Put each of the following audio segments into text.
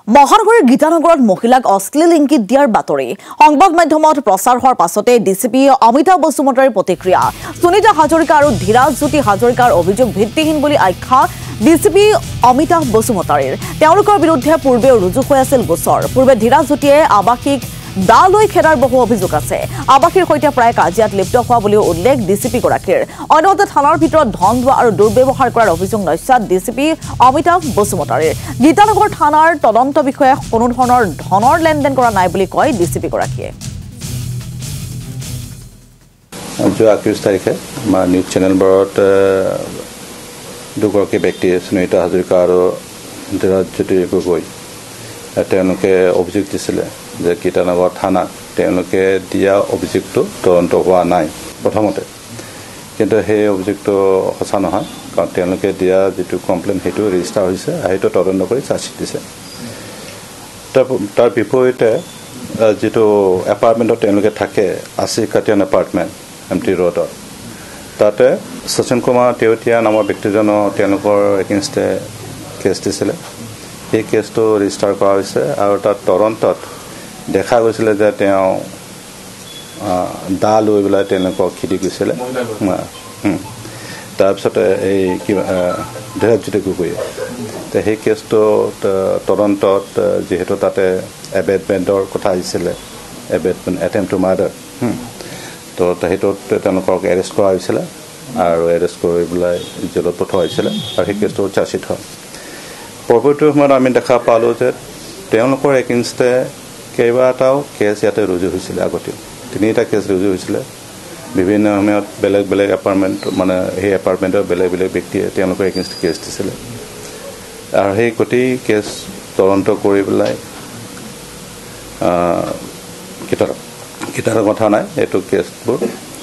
মহানগৰীৰ গীতানগৰত মহিলাক অশ্লীল ইংগিত দিয়াৰ বাতৰি সংবাদ মাধ্যমত প্ৰচাৰ হোৱাৰ পাছতে ডিচিপি অমিতাভ বসুমতাৰীৰ প্ৰতিক্ৰিয়া সুনীতা হাজৰিকা আৰু ধীৰাজ জ্যোতি হাজৰিকাৰ অভিযোগ ভিত্তিহীন বুলি আখ্যা ডিচিপি অমিতাভ বসুমতাৰীৰ তেওঁলোকৰ বিৰুদ্ধে পূৰ্বে ৰুজু হৈ আছিল গোচৰ পূৰ্বে ধীৰাজ জ্যোতিয়ে আৱাসিক দালৈ খেদাৰ বহু অভিযোগ আছে আৱাসীৰ সৈতে প্ৰায় কাজিয়াত লিপ্ত হোৱা বুলিও উল্লেখ ডিচিপি গৰাকীৰ অন্যথা থানাৰ ভিতৰত ধন লোৱা আৰু দুৰ্ব্যৱহাৰ কৰাৰ অভিযোগ নস্যাৎ ডিচিপি অমিতাভ বসুমতাৰীৰ গীতানগৰ থানাৰ তদন্ত বিষয়ে কোনো ধৰণৰ ধনৰ লেনদেন কৰা নাই বুলি কয় ডিচিপি গৰাকীয়ে যোৱা 21 তাৰিখে আমাৰ নিউজ চেনেলবোৰত দুগৰাকী ব্যক্তি সুনীতা হাজৰিকা আৰু ধীৰাজ জ্যোতি গগৈ তেওঁলোকে অভিযোগ দিছিলে যে গীতানগৰ থানাত তেওঁলোকে দিয়া অভিযোগটো তদন্ত হোৱা নাই প্ৰথমতে কিন্তু সেই অভিযোগটো সঁচা নহয় কাৰণ তেওঁলোকে দিয়া যিটো কমপ্লেইন সেইটো ৰেজিষ্টাৰ হৈছে সেইটো তদন্ত কৰি চাৰ্জশ্বিট দিছে তাৰ বিপৰীতে যিটো এপাৰ্টমেণ্টত তেওঁলোকে থাকে কাটিয়ান এপাৰ্টমেণ্ট এমটি ৰোডত তাতে সচিন কুমাৰ তেওতীয়া নামৰ ব্যক্তিজনৰ তেওঁলোকৰ এগেইনষ্টে কেছ দিছিলে এই কেছটো ৰেজিষ্টাৰ কৰা হৈছে আৰু তাত তদন্তত দেখা গৈছিলে যে তেওঁ দা লৈ পেলাই তেওঁলোকক খেদি গৈছিলে তাৰপিছতে এই ধীৰাজ জ্যোতি গগৈয়ে সেই কেছটো তদন্তত যিহেতু তাতে এবেটমেণ্টৰ কথা আহিছিলে এবেটমেণ্ট এটেম্প টু মাৰ্ডাৰ তো সেইটোত তেওঁলোকক এৰেষ্ট কৰা হৈছিলে আৰু এৰেষ্ট কৰি পেলাই জেলত পঠোৱা হৈছিলে আৰু সেই কেছটো চাৰ্জশ্বিট হয় পৰৱৰ্তী সময়ত আমি দেখা পালোঁ যে তেওঁলোকৰ এগেইনষ্টে কেইবাটাও কেছ ইয়াতে ৰুজু হৈছিলে আগতে 3টা কেছ ৰুজু হৈছিলে বিভিন্ন সময়ত বেলেগ বেলেগ এপাৰ্টমেণ্ট মানে সেই এপাৰ্টমেণ্টৰ বেলেগ বেলেগ ব্যক্তিয়ে তেওঁলোকৰ এগেইনষ্টে কেছ দিছিলে আৰু সেই গোটেই কেছ তদন্ত কৰি পেলাই কিতাৰ কথা নাই এইটো কেছবোৰ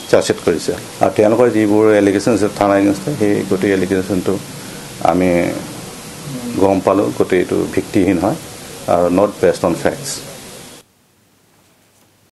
চাৰ্জশ্বিট কৰিছে আৰু তেওঁলোকৰ যিবোৰ এলিগেশ্যন আছে থানা এগেইনষ্টে সেই গোটেই এলিগেশ্যনটো আমি গম পালোঁ গোটেইটো ভিত্তিহীন হয় আৰু নট বেছড অন ফেক্টছ